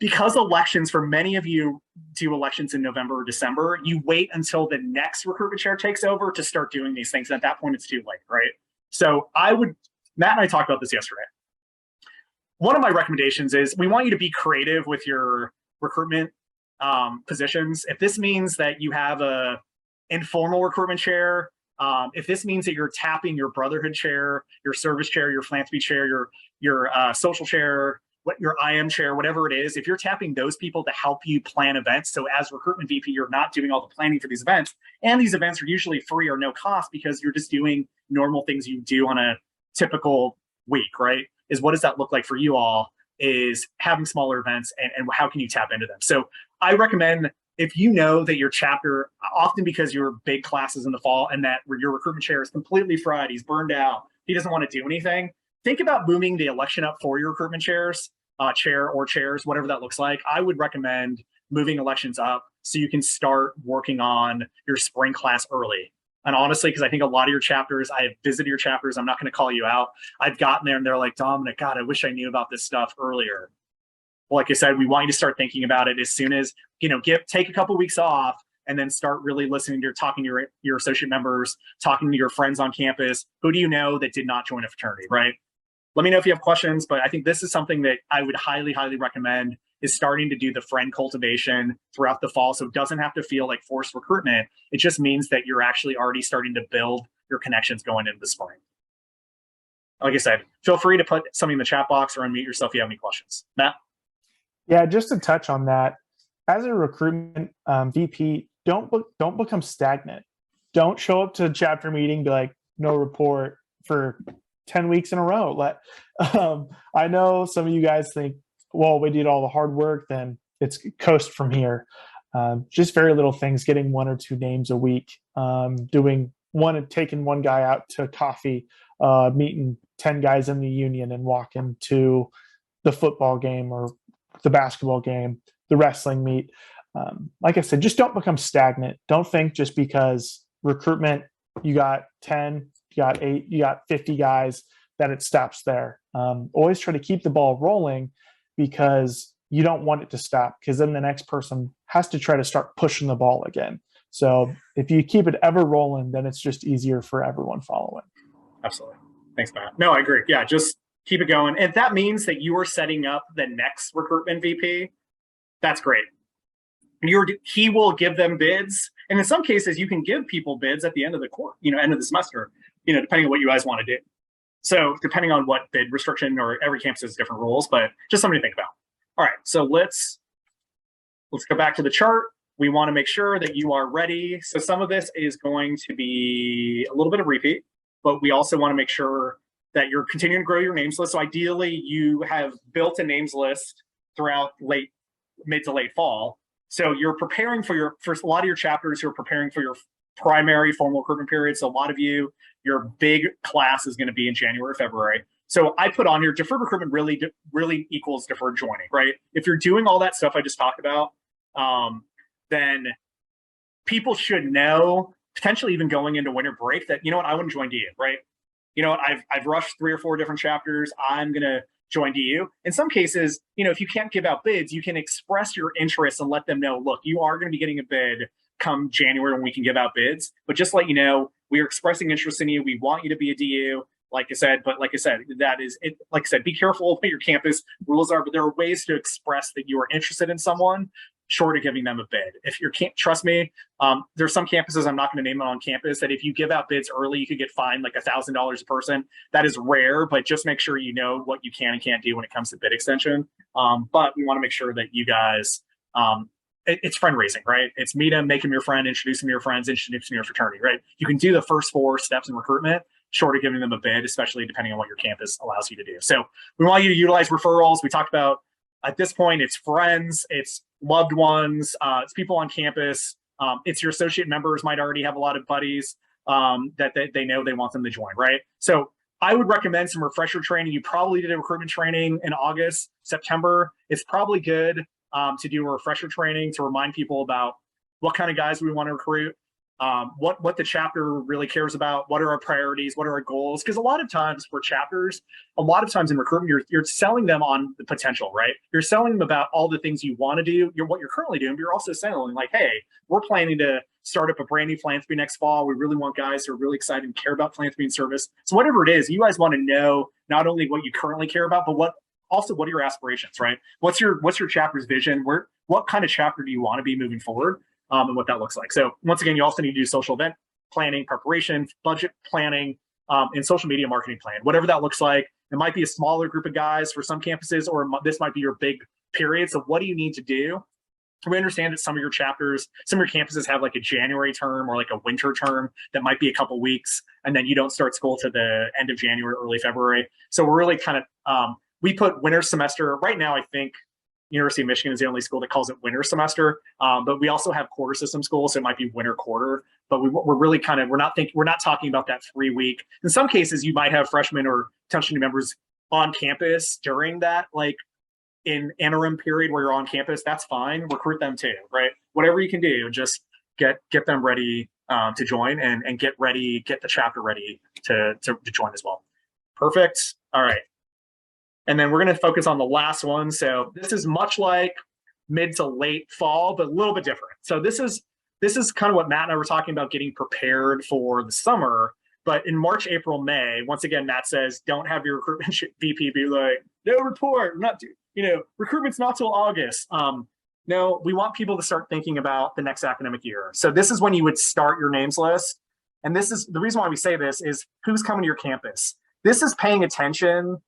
Because elections, for many of you do elections in November or December, you wait until the next recruitment chair takes over to start doing these things. And at that point, it's too late, right? So Matt and I talked about this yesterday. One of my recommendations is we want you to be creative with your recruitment positions. If this means that you have a informal recruitment chair, if this means that you're tapping your brotherhood chair, your service chair, your philanthropy chair, your social chair, your IM chair, whatever it is, if you're tapping those people to help you plan events, so as recruitment VP, you're not doing all the planning for these events, and these events are usually free or no cost because you're just doing normal things you do on a typical week, right? Is what does that look like for you all, is having smaller events, and how can you tap into them? So I recommend, if you know that your chapter, often because your big classes in the fall and that your recruitment chair is completely fried, he's burned out, he doesn't want to do anything, think about moving the election up for your recruitment chairs, chair or chairs, whatever that looks like. I would recommend moving elections up so you can start working on your spring class early. And honestly, because I think a lot of your chapters, I have visited your chapters, I'm not going to call you out. I've gotten there and they're like, Dominic, God, I wish I knew about this stuff earlier. Well, like I said, we want you to start thinking about it as soon as, take a couple weeks off and then start really listening to talking to your associate members, talking to your friends on campus. Who do you know that did not join a fraternity, right? Let me know if you have questions, but I think this is something that I would highly, highly recommend, is starting to do the friend cultivation throughout the fall. So it doesn't have to feel like forced recruitment. It just means that you're actually already starting to build your connections going into the spring. Like I said, feel free to put something in the chat box or unmute yourself if you have any questions. Matt? Yeah, just to touch on that, as a recruitment VP, don't become stagnant. Don't show up to a chapter meeting, be like, no report for 10 weeks in a row. I know some of you guys think, well, we did all the hard work, then it's coast from here. Just very little things, getting 1 or 2 names a week, taking one guy out to coffee, meeting 10 guys in the union and walking to the football game or the basketball game, the wrestling meet. Like I said, just don't become stagnant. Don't think just because recruitment, you got 10, you got 8, you got 50 guys, that it stops there. Always try to keep the ball rolling, because you don't want it to stop, because then the next person has to try to start pushing the ball again. So if you keep it ever rolling, then it's just easier for everyone following. Absolutely. Thanks, Matt. No, I agree. Yeah, just keep it going. And if that means that you are setting up the next recruitment VP, that's great. He will give them bids. And in some cases, you can give people bids at the end of the end of the semester, depending on what you guys want to do. So depending on what bid restriction, or every campus has different rules, but just something to think about. All right, so let's go back to the chart. We want to make sure that you are ready. So some of this is going to be a little bit of repeat, but we also want to make sure that you're continuing to grow your names list. So ideally, you have built a names list throughout mid to late fall. So you're preparing for a lot of your chapters, you're preparing for your primary formal recruitment period. So a lot of your big class is going to be in January, February. So I put on here, deferred recruitment really equals deferred joining, right? If you're doing all that stuff I just talked about, then people should know, potentially even going into winter break, that, I want to join DU, right? I've rushed 3 or 4 different chapters. I'm going to join DU. In some cases, if you can't give out bids, you can express your interest and let them know, look, you are going to be getting a bid come January when we can give out bids. But just let you know, we are expressing interest in you. We want you to be a DU. Like I said, that is it. Like I said, be careful what your campus rules are, but there are ways to express that you are interested in someone short of giving them a bid. If you can't, trust me, there's some campuses, I'm not going to name it on campus, that if you give out bids early, you could get fined like $1,000 a person. That is rare, but just make sure you know what you can and can't do when it comes to bid extension. But we want to make sure that you guys, it's friend raising, right? It's meet them, make them your friend, introduce them to your friends, introduce them to your fraternity, right? You can do the first 4 steps in recruitment short of giving them a bid, especially depending on what your campus allows you to do. So we want you to utilize referrals. We talked about, at this point, it's friends, it's loved ones, it's people on campus, it's your associate members might already have a lot of buddies that they know they want them to join, right? So I would recommend some refresher training. You probably did a recruitment training in August, September. It's probably good to do a refresher training to remind people about what kind of guys we want to recruit, what the chapter really cares about, what are our priorities, what are our goals. Because a lot of times for chapters, a lot of times in recruitment, you're selling them on the potential, right? You're selling them about all the things you want to do, what you're currently doing, but you're also selling like, hey, we're planning to start up a brand new philanthropy next fall. We really want guys who are really excited and care about philanthropy and service. So whatever it is, you guys want to know not only what you currently care about, but what are your aspirations, right? What's your chapter's vision? What kind of chapter do you want to be moving forward? And what that looks like. So once again, you also need to do social event planning, preparation, budget planning, and social media marketing plan, whatever that looks like. It might be a smaller group of guys for some campuses, or this might be your big period. So what do you need to do? We understand that some of your chapters, some of your campuses have like a January term or like a winter term that might be a couple weeks, and then you don't start school to the end of January, early February. So we're really kind of, we put winter semester right now. I think University of Michigan is the only school that calls it winter semester, but we also have quarter system schools, so it might be winter quarter. But we're really kind of, we're not talking about that 3-week. In some cases, you might have freshmen or potentially members on campus during that like in interim period where you're on campus. That's fine. Recruit them too, right? Whatever you can do, just get them ready to join and get the chapter ready to join as well. Perfect. All right. And then we're going to focus on the last one. So this is much like mid to late fall, but a little bit different. So this is kind of what Matt and I were talking about, getting prepared for the summer. But in March, April, May, once again, Matt says, don't have your recruitment VP be like, no report, recruitment's not till August. No, we want people to start thinking about the next academic year. So this is when you would start your names list. And this is the reason why we say this is who's coming to your campus. This is paying attention.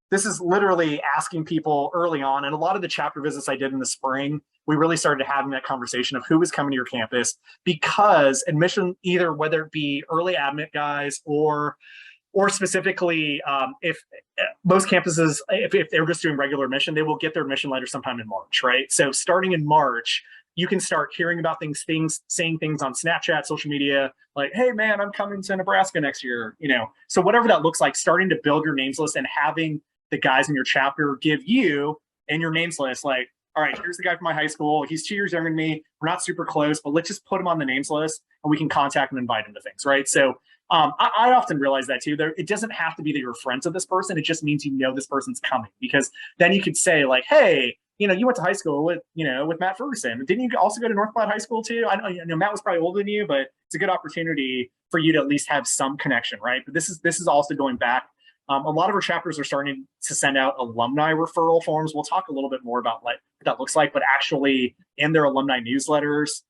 This is literally asking people early on. And a lot of the chapter visits I did in the spring, we really started having that conversation of who is coming to your campus, because admission, either whether it be early admit guys or specifically, if most campuses, if they're just doing regular admission, they will get their admission letter sometime in March, right? So starting in March, you can start hearing about saying things on Snapchat, social media, like, hey man, I'm coming to Nebraska next year, So whatever that looks like, starting to build your names list and having the guys in your chapter give you in your names list, like, all right, here's the guy from my high school. He's 2 years younger than me. We're not super close, but let's just put him on the names list and we can contact and invite him to things, right? So I often realize that too. It doesn't have to be that you're friends with this person. It just means you know this person's coming, because then you could say like, hey, you went to high school with, with Matt Ferguson. Didn't you also go to North Platte High School too? I know Matt was probably older than you, but it's a good opportunity for you to at least have some connection, right? But this is also going back. A lot of our chapters are starting to send out alumni referral forms. We'll talk a little bit more about what that looks like, but actually in their alumni newsletters,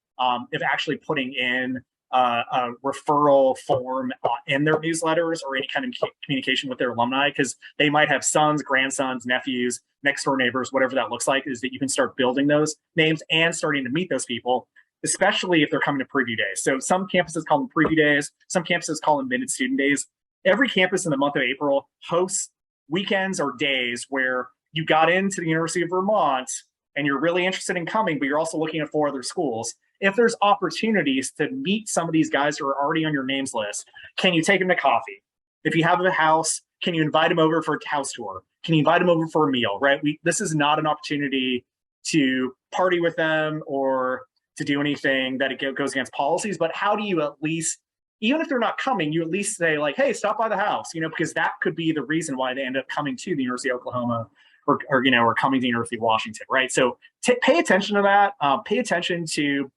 if actually putting in a referral form in their newsletters or any kind of communication with their alumni, because they might have sons, grandsons, nephews, next door neighbors, whatever that looks like, is that you can start building those names and starting to meet those people, especially if they're coming to preview days. So some campuses call them preview days, some campuses call them admitted student days. Every campus in the month of April hosts weekends or days where you got into the University of Vermont and you're really interested in coming, but you're also looking at 4 other schools. If there's opportunities to meet some of these guys who are already on your names list, can you take them to coffee? If you have a house, can you invite them over for a house tour? Can you invite them over for a meal, right? This is not an opportunity to party with them or to do anything that it goes against policies, but how do you at least, even if they're not coming, you at least say like, hey, stop by the house, because that could be the reason why they end up coming to the University of Oklahoma or coming to the University of Washington, right? So pay attention to that. Pay attention to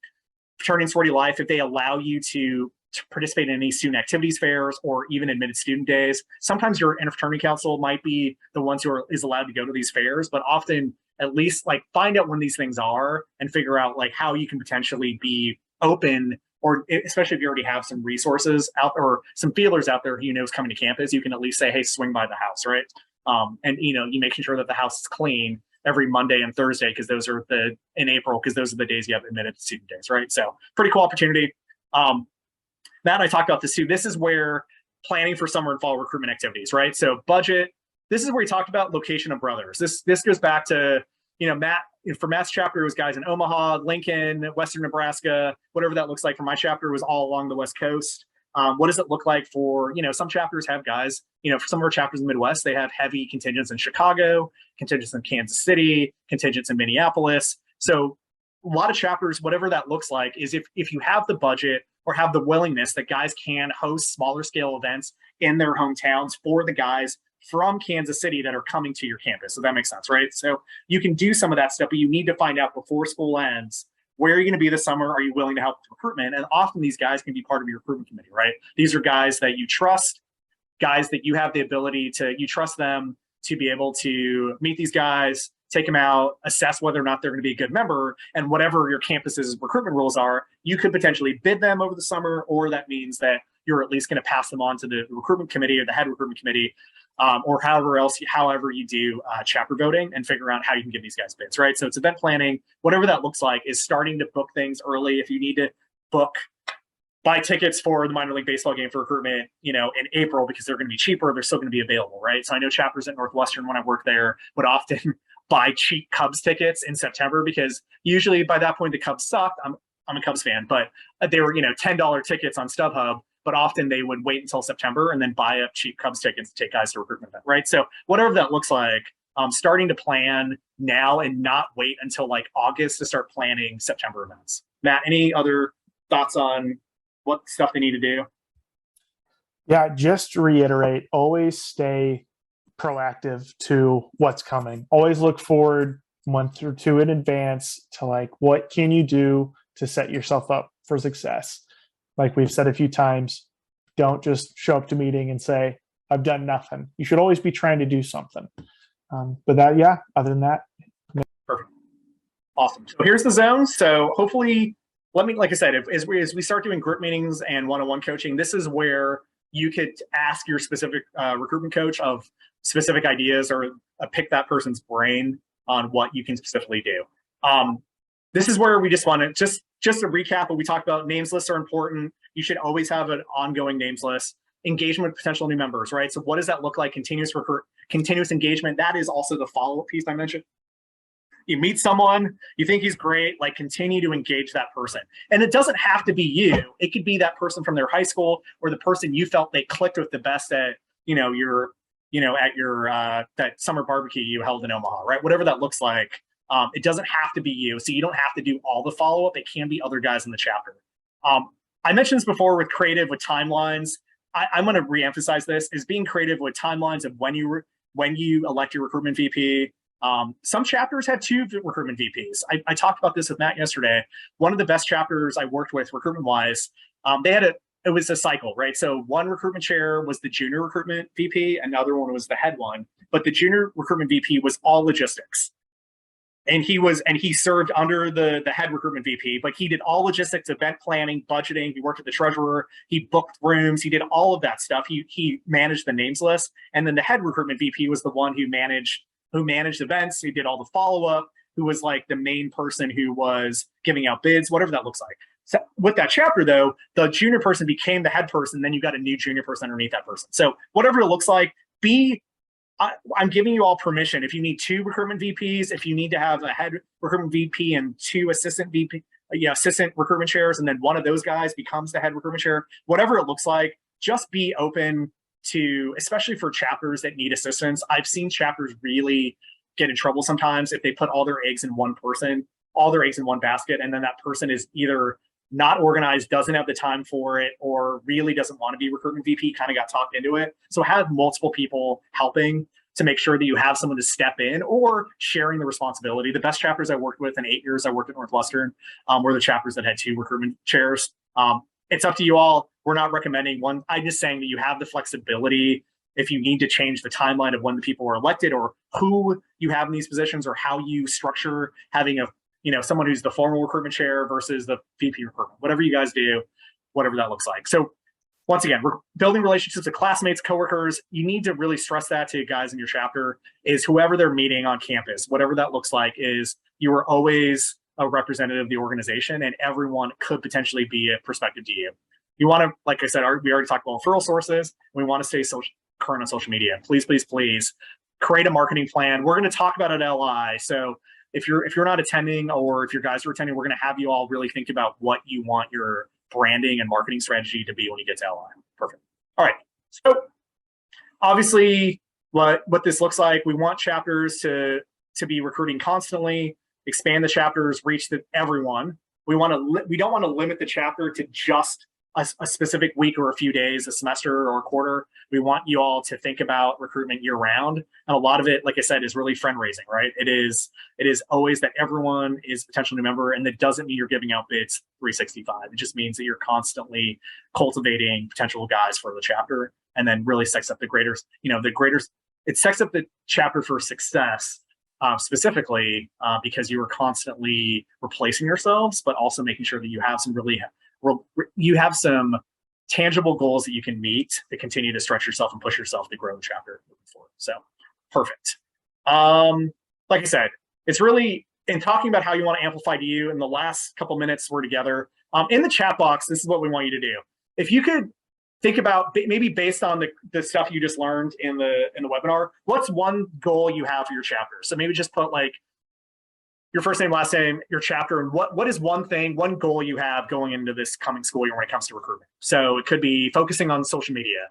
Fraternity and Sorority Life if they allow you to participate in any student activities fairs or even admitted student days. Sometimes your interfraternity council might be the ones who is allowed to go to these fairs, but often at least like find out when these things are and figure out like how you can potentially be open, or especially if you already have some resources out or some feelers out there who knows coming to campus, you can at least say, hey, swing by the house, right? And you making sure that the house is clean every Monday and Thursday, because those are in April, because those are the days you have admitted student days, right? So pretty cool opportunity. Matt and I talked about this too. This is where planning for summer and fall recruitment activities, right? So budget. This is where we talked about location of brothers. This goes back to Matt. For Matt's chapter, it was guys in Omaha, Lincoln, Western Nebraska, whatever that looks like. For my chapter, it was all along the West Coast. What does it look like for, some chapters have guys, for some of our chapters in the Midwest, they have heavy contingents in Chicago, contingents in Kansas City, contingents in Minneapolis. So a lot of chapters, whatever that looks like, is if you have the budget or have the willingness that guys can host smaller scale events in their hometowns for the guys from Kansas City that are coming to your campus. So that makes sense, right? So you can do some of that stuff, but you need to find out before school ends, where are you going to be this summer? Are you willing to help with recruitment? And often these guys can be part of your recruitment committee, right? These are guys that you trust, guys that you have the ability to, you trust them to be able to meet these guys, take them out, assess whether or not they're going to be a good member, and whatever your campus's recruitment rules are, you could potentially bid them over the summer, or that means that you're at least going to pass them on to the recruitment committee or the head recruitment committee, or however you do chapter voting and figure out how you can give these guys bids, right? So it's event planning, whatever that looks like, is starting to book things early. If you need to buy tickets for the minor league baseball game for recruitment, in April, because they're going to be cheaper, they're still going to be available, right? So I know chapters at Northwestern, when I worked there, would often buy cheap Cubs tickets in September, because usually by that point the Cubs sucked. I'm a Cubs fan, but they were $10 tickets on StubHub. But often they would wait until September and then buy up cheap Cubs tickets to take guys to a recruitment event, right? So whatever that looks like, starting to plan now and not wait until like August to start planning September events. Matt, any other thoughts on what stuff they need to do? Yeah, just to reiterate, always stay proactive to what's coming. Always look forward a month or two in advance to like, what can you do to set yourself up for success? Like we've said a few times, don't just show up to meeting and say, I've done nothing. You should always be trying to do something. But other than that. Perfect. Awesome. So here's the zone. So hopefully, like I said, as we start doing group meetings and one-on-one coaching, this is where you could ask your specific recruitment coach of specific ideas, or pick that person's brain on what you can specifically do. This is where we just want to just to recap what we talked about. Names lists are important. You should always have an ongoing names list. Engagement with potential new members, right? So what does that look like? Continuous engagement. That is also the follow-up piece I mentioned. You meet someone, you think he's great, like continue to engage that person. And it doesn't have to be you. It could be that person from their high school, or the person you felt they clicked with the best at, that summer barbecue you held in Omaha, right? Whatever that looks like. It doesn't have to be you. So you don't have to do all the follow-up. It can be other guys in the chapter. I mentioned this before with creative, with timelines. I'm going to reemphasize this, is being creative with timelines of when you elect your recruitment VP, Some chapters had 2 recruitment VPs. I talked about this with Matt yesterday. One of the best chapters I worked with recruitment-wise, it was a cycle, right? So one recruitment chair was the junior recruitment VP, another one was the head one, but the junior recruitment VP was all logistics. And he served under the head recruitment VP, but he did all logistics, event planning, budgeting. He worked at the treasurer. He booked rooms. He did all of that stuff. He managed the names list. And then the head recruitment VP was the one who managed events. He did all the follow-up, who was like the main person who was giving out bids, whatever that looks like. So with that chapter, though, the junior person became the head person. Then you got a new junior person underneath that person. So whatever it looks like, I'm giving you all permission. If you need 2 recruitment VPs, if you need to have a head recruitment VP and 2 assistant recruitment chairs, and then one of those guys becomes the head recruitment chair, whatever it looks like, just be open to, especially for chapters that need assistance. I've seen chapters really get in trouble sometimes if they put all their eggs in one person, all their eggs in one basket, and then that person is either not organized, doesn't have the time for it, or really doesn't want to be recruitment VP, kind of got talked into it. So have multiple people helping to make sure that you have someone to step in or sharing the responsibility. The best chapters I worked with in 8 years I worked at Northwestern were the chapters that had 2 recruitment chairs. It's up to you all. We're not recommending one. I'm just saying that you have the flexibility if you need to change the timeline of when the people were elected or who you have in these positions or how you structure having someone who's the formal recruitment chair versus the VP recruitment, whatever you guys do, whatever that looks like. So once again, we're building relationships with classmates, coworkers. You need to really stress that to guys in your chapter is whoever they're meeting on campus, whatever that looks like, is you are always a representative of the organization and everyone could potentially be a prospective DU. You want to, like I said, we already talked about referral sources. We want to stay current on social media. Please, please, please create a marketing plan. We're going to talk about it at LI. So if you're not attending or if your guys are attending, we're going to have you all really think about what you want your branding and marketing strategy to be when you get to LI. Perfect. All right. So obviously what this looks like, we want chapters to be recruiting constantly, expand the chapters, reach everyone. We don't want to limit the chapter to just a specific week or a few days, a semester or a quarter. We want you all to think about recruitment year round. And a lot of it, like I said, is really friend raising, right? It is always that everyone is a potential new member, and that doesn't mean you're giving out bids 365. It just means that you're constantly cultivating potential guys for the chapter, and then really sets up it sets up the chapter for success, specifically because you are constantly replacing yourselves, but also making sure that you have some tangible goals that you can meet to continue to stretch yourself and push yourself to grow the chapter moving forward. So perfect. Like I said, it's really in talking about how you want to amplify DU in the last couple minutes we're together. In the chat box, this is what we want you to do. If you could think about maybe based on the stuff you just learned in the webinar, what's one goal you have for your chapter? So maybe just put like your first name, last name, your chapter, and what is one goal you have going into this coming school year when it comes to recruitment. So it could be focusing on social media,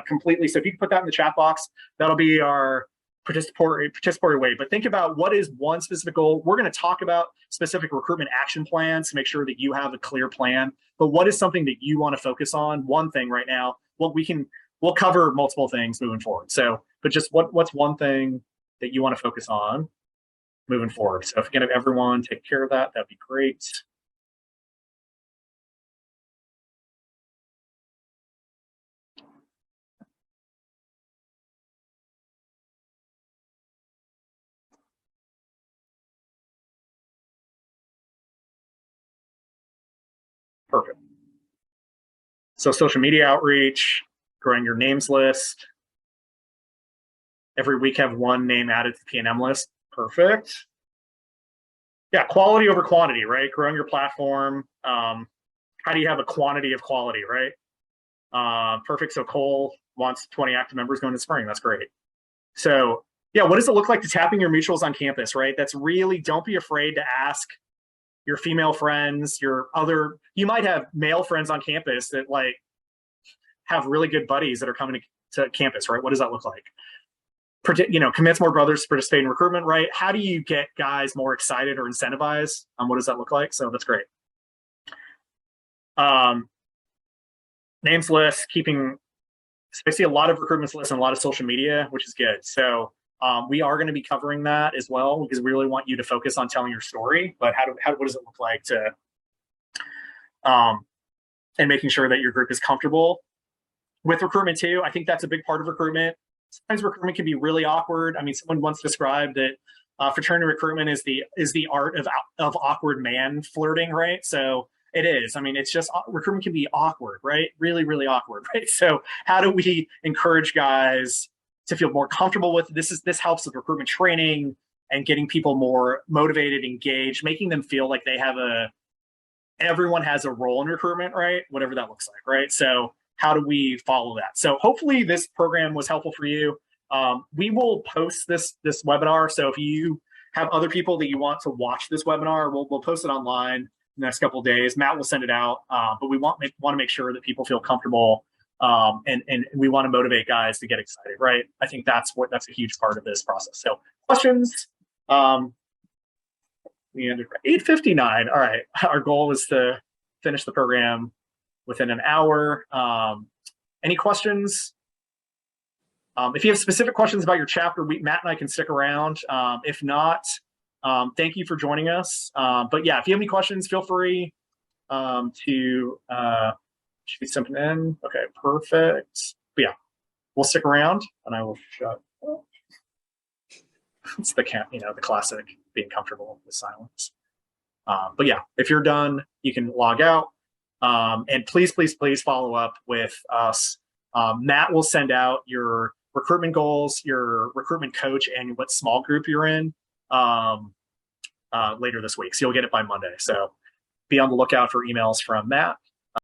completely. So if you can put that in the chat box, that'll be our participatory way. But think about what is one specific goal. We're going to talk about specific recruitment action plans to make sure that you have a clear plan. But what is something that you want to focus on? One thing right now. We'll cover multiple things moving forward. So, but just what's one thing that you want to focus on moving forward? So if you can have everyone take care of that, that'd be great. Perfect. So social media outreach, growing your names list. Every week have one name added to the P&M list. Perfect. Yeah, quality over quantity, right? Growing your platform. How do you have a quantity of quality, right? Perfect. So Cole wants 20 active members going to spring. That's great. So yeah, what does it look like to tapping your mutuals on campus, right? That's really, don't be afraid to ask your female friends, you might have male friends on campus that like have really good buddies that are coming to campus, right? What does that look like? Convince more brothers to participate in recruitment, right? How do you get guys more excited or incentivized? What does that look like? So that's great. Names list, I see a lot of recruitment lists and a lot of social media, which is good. So We are going to be covering that as well because we really want you to focus on telling your story. But what does it look like to, and making sure that your group is comfortable with recruitment too. I think that's a big part of recruitment. Sometimes recruitment can be really awkward. I mean, someone once described that fraternity recruitment is the art of awkward man flirting, right? So it is. I mean, it's just recruitment can be awkward, right? Really, really awkward, right? So how do we encourage guys to feel more comfortable with this? This helps with recruitment training and getting people more motivated, engaged, making them feel like they have everyone has a role in recruitment, right? Whatever that looks like, right? So how do we follow that? So hopefully this program was helpful for you. We will post this webinar. So if you have other people that you want to watch this webinar, we'll post it online in the next couple of days. Matt will send it out, but we want to make sure that people feel comfortable, and we want to motivate guys to get excited, right? I think that's a huge part of this process. So questions? We ended at 8:59. All right, our goal is to finish the program within an hour. Any questions? If you have specific questions about your chapter, Matt and I can stick around. If not, thank you for joining us. But yeah, if you have any questions, feel free to shoot something in. Okay, perfect. But yeah, we'll stick around, and I will shut. It's the classic being comfortable with silence. But yeah, if you're done, you can log out. And please follow up with us. Matt will send out your recruitment goals, your recruitment coach, and what small group you're in later this week. So you'll get it by Monday. So be on the lookout for emails from Matt.